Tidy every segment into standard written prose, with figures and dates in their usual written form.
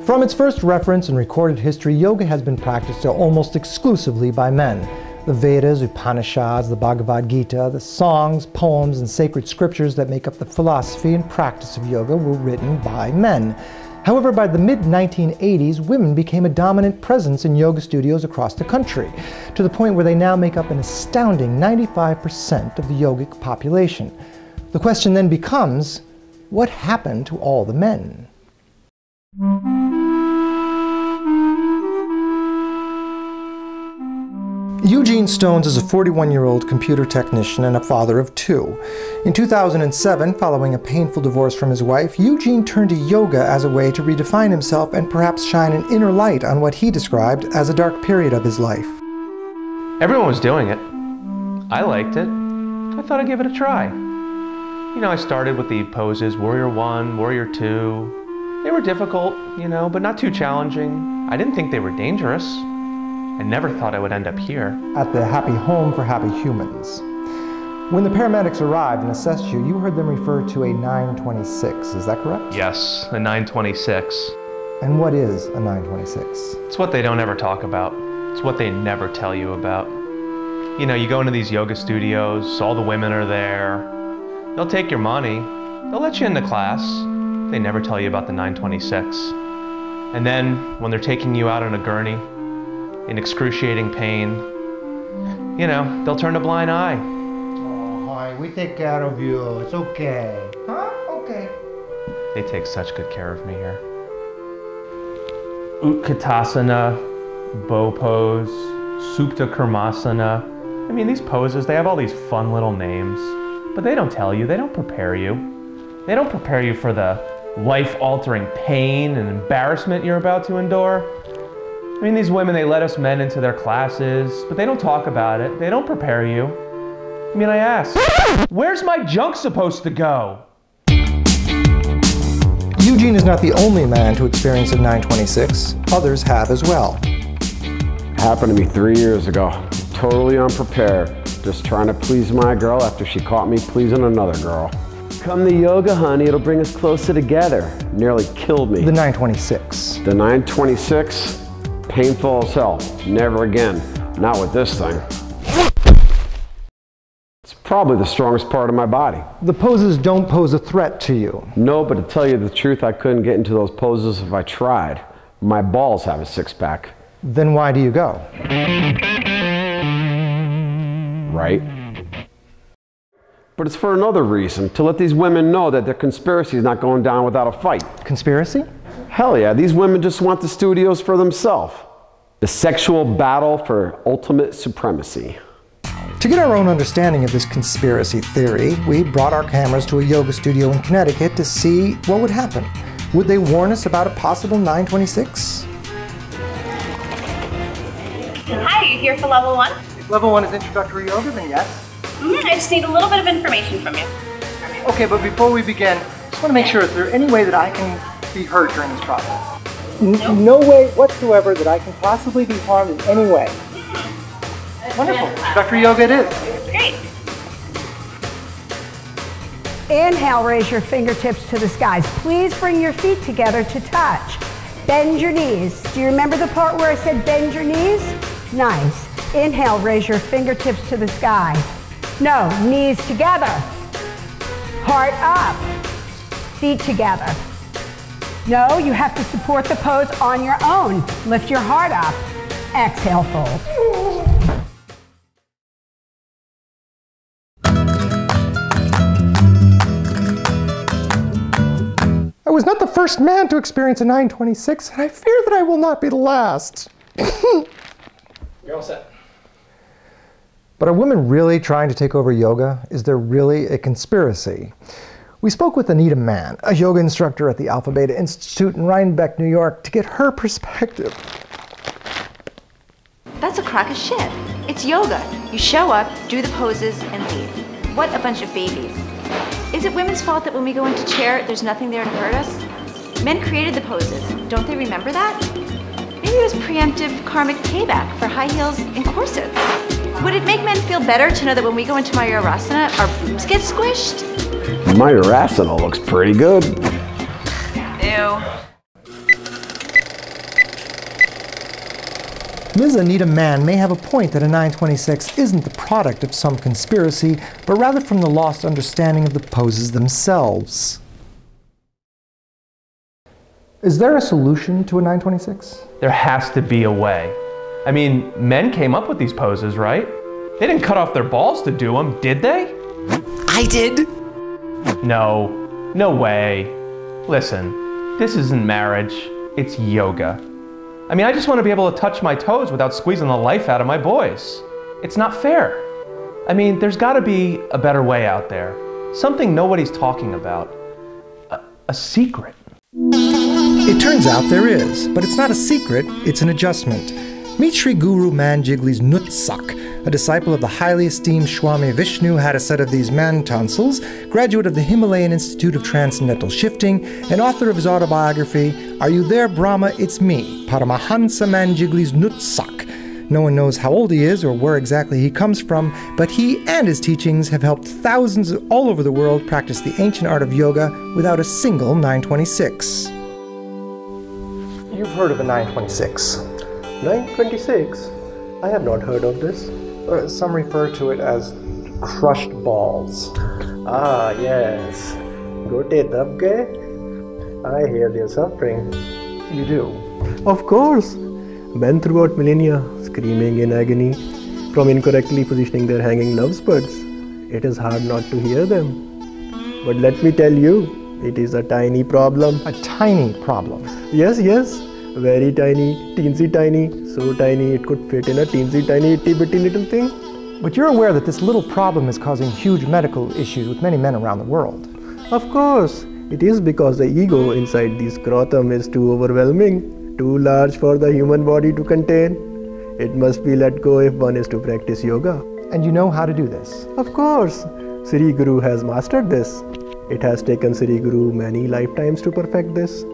From its first reference in recorded history, yoga has been practiced almost exclusively by men. The Vedas, Upanishads, the Bhagavad Gita, the songs, poems, and sacred scriptures that make up the philosophy and practice of yoga were written by men. However, by the mid-1980s, women became a dominant presence in yoga studios across the country, to the point where they now make up an astounding 95% of the yogic population. The question then becomes, what happened to all the men? Eugene Stones is a 41-year-old computer technician and a father of two. In 2007, following a painful divorce from his wife, Eugene turned to yoga as a way to redefine himself and perhaps shine an inner light on what he described as a dark period of his life. Everyone was doing it. I liked it. I thought I'd give it a try. You know, I started with the poses, Warrior 1, Warrior 2. They were difficult, you know, but not too challenging. I didn't think they were dangerous. I never thought I would end up here. At the Happy Home for Happy Humans. When the paramedics arrived and assessed you, you heard them refer to a 926, is that correct? Yes, a 926. And what is a 926? It's what they don't ever talk about. It's what they never tell you about. You know, you go into these yoga studios, all the women are there. They'll take your money. They'll let you into class. They never tell you about the 926. And then, when they're taking you out on a gurney, in excruciating pain, you know, they'll turn a blind eye. Oh, honey, we take care of you. It's okay. Huh? Okay. They take such good care of me here. Utkatasana, bow pose, Supta Karmasana. I mean, these poses, they have all these fun little names, but they don't tell you, they don't prepare you. They don't prepare you for the life-altering pain and embarrassment you're about to endure. I mean, these women, they let us men into their classes, but they don't talk about it. They don't prepare you. I mean, I ask, where's my junk supposed to go? Eugene is not the only man to experience a 926. Others have as well. It happened to me 3 years ago. Totally unprepared. Just trying to please my girl after she caught me pleasing another girl. Come to yoga, honey. It'll bring us closer together. Nearly killed me. The 926. The 926? Painful as hell. Never again. Not with this thing. It's probably the strongest part of my body. The poses don't pose a threat to you. No, but to tell you the truth, I couldn't get into those poses if I tried. My balls have a six-pack. Then why do you go? Right? But it's for another reason, to let these women know that their conspiracy is not going down without a fight. Conspiracy? Hell yeah, these women just want the studios for themselves. The sexual battle for ultimate supremacy. To get our own understanding of this conspiracy theory, we brought our cameras to a yoga studio in Connecticut to see what would happen. Would they warn us about a possible 926? Hi, are you here for level 1? If level 1 is introductory yoga, then yes. I just need a little bit of information from you. Okay, but before we begin, I just want to make sure, is there any way that I can be hurt during this process? Nope. No way whatsoever that I can possibly be harmed in any way. Wonderful. Introductory yoga it is. Great. Inhale, raise your fingertips to the skies. Please bring your feet together to touch. Bend your knees. Do you remember the part where I said bend your knees? Nice. Inhale, raise your fingertips to the sky. No, knees together. Heart up. Feet together. No, you have to support the pose on your own. Lift your heart up. Exhale, fold. I was not the first man to experience a 926, and I fear that I will not be the last. You're all set. But are women really trying to take over yoga? Is there really a conspiracy? We spoke with Anita Mann, a yoga instructor at the Alpha Beta Institute in Rhinebeck, New York, to get her perspective. That's a crock of shit. It's yoga. You show up, do the poses, and leave. What a bunch of babies. Is it women's fault that when we go into chair, there's nothing there to hurt us? Men created the poses. Don't they remember that? Maybe it was preemptive karmic payback for high heels and corsets. Would it make men feel better to know that when we go into Mayurasana, our boobs get squished? Mayurasana looks pretty good. Ew. Ms. Anita Mann may have a point that a 926 isn't the product of some conspiracy, but rather from the lost understanding of the poses themselves. Is there a solution to a 926? There has to be a way. I mean, men came up with these poses, right? They didn't cut off their balls to do them, did they? I did. No, no way. Listen, this isn't marriage, it's yoga. I mean, I just want to be able to touch my toes without squeezing the life out of my boys. It's not fair. I mean, there's got to be a better way out there. Something nobody's talking about. A secret. It turns out there is, but it's not a secret, it's an adjustment. Meet Sri Guru Manjigglies Nutsack, a disciple of the highly esteemed Swami Vishnu, had a set of these man tonsils, graduate of the Himalayan Institute of Transcendental Shifting, and author of his autobiography, Are You There, Brahma? It's Me, Paramahansa Manjigglies Nutsack. No one knows how old he is or where exactly he comes from, but he and his teachings have helped thousands all over the world practice the ancient art of yoga without a single 926. You've heard of a 926. 926? I have not heard of this. Some refer to it as crushed balls. Ah, yes. Gote dab gaye? I hear their suffering. You do? Of course. Men throughout millennia screaming in agony from incorrectly positioning their hanging love spurts. It is hard not to hear them. But let me tell you, it is a tiny problem. A tiny problem? Yes, yes. Very tiny, teensy tiny, so tiny it could fit in a teensy tiny itty bitty little thing. But you're aware that this little problem is causing huge medical issues with many men around the world. Of course, it is because the ego inside the scrotum is too overwhelming, too large for the human body to contain. It must be let go if one is to practice yoga. And you know how to do this? Of course, Sri Guru has mastered this. It has taken Sri Guru many lifetimes to perfect this.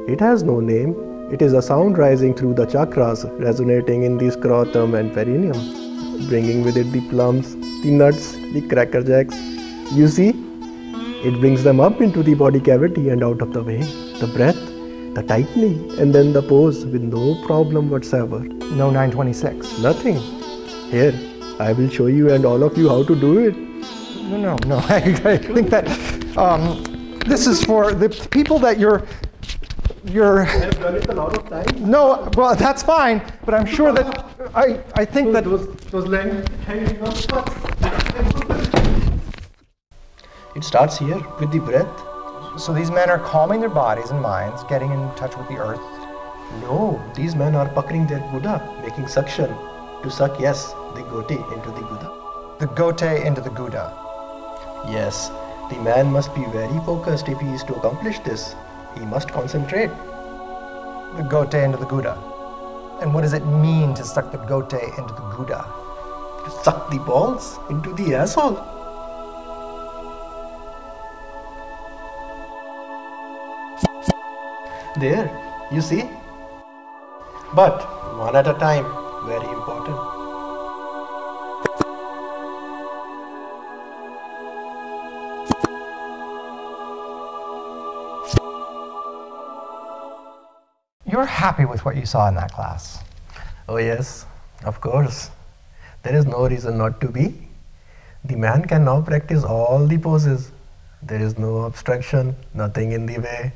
It has no name. It is a sound rising through the chakras, resonating in the scrotum and perineum, bringing with it the plums, the nuts, the cracker jacks. You see, it brings them up into the body cavity and out of the way. The breath, the tightening, and then the pose with no problem whatsoever. No 926? Nothing. Here, I will show you and all of you how to do it. No. I think that this is for the people that you're I have done it a lot of times. No, well, that's fine, but I'm sure that I think that those legs hanging on spots. It starts here with the breath. So these men are calming their bodies and minds, getting in touch with the earth. No, these men are puckering their Buddha, making suction. To suck, yes, the gote into the Buddha. The gote into the Gouda. Yes, the man must be very focused if he is to accomplish this. He must concentrate. The gote into the Gouda. And what does it mean to suck the gote into the Gouda? To suck the balls into the asshole. There, you see? But one at a time, very important. You're happy with what you saw in that class? Oh yes, of course. There is no reason not to be. The man can now practice all the poses. There is no obstruction, nothing in the way.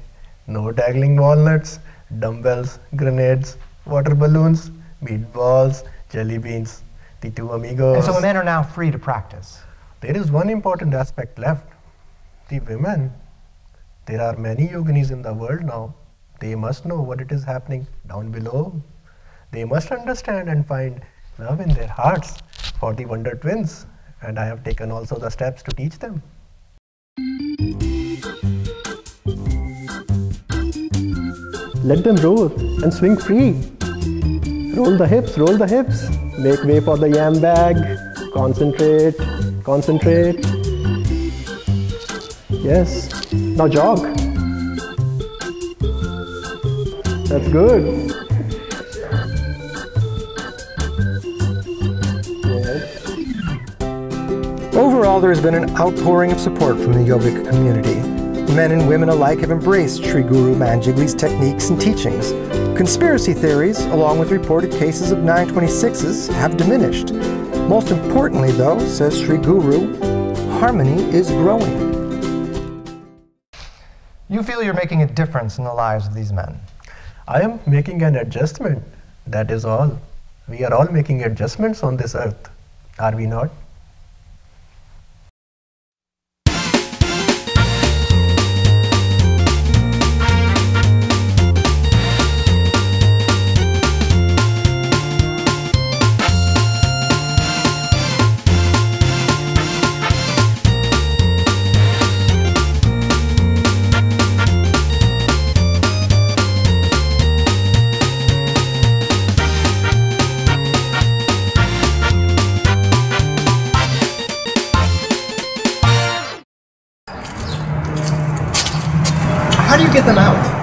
No dangling walnuts, dumbbells, grenades, water balloons, meatballs, jelly beans, the two amigos. And so the men are now free to practice. There is one important aspect left. The women. There are many yoginis in the world now. They must know what it is happening down below. They must understand and find love in their hearts for the Wonder Twins. And I have taken also the steps to teach them. Let them roll and swing free. Roll the hips, roll the hips. Make way for the yam bag. Concentrate, concentrate. Yes, now jog. That's good. Yes. Overall, there has been an outpouring of support from the yogic community. Men and women alike have embraced Sri Guru Manjigglies' techniques and teachings. Conspiracy theories, along with reported cases of 926s, have diminished. Most importantly, though, says Sri Guru, harmony is growing. You feel you're making a difference in the lives of these men. I am making an adjustment, that is all. We are all making adjustments on this earth, are we not? How do you get them out?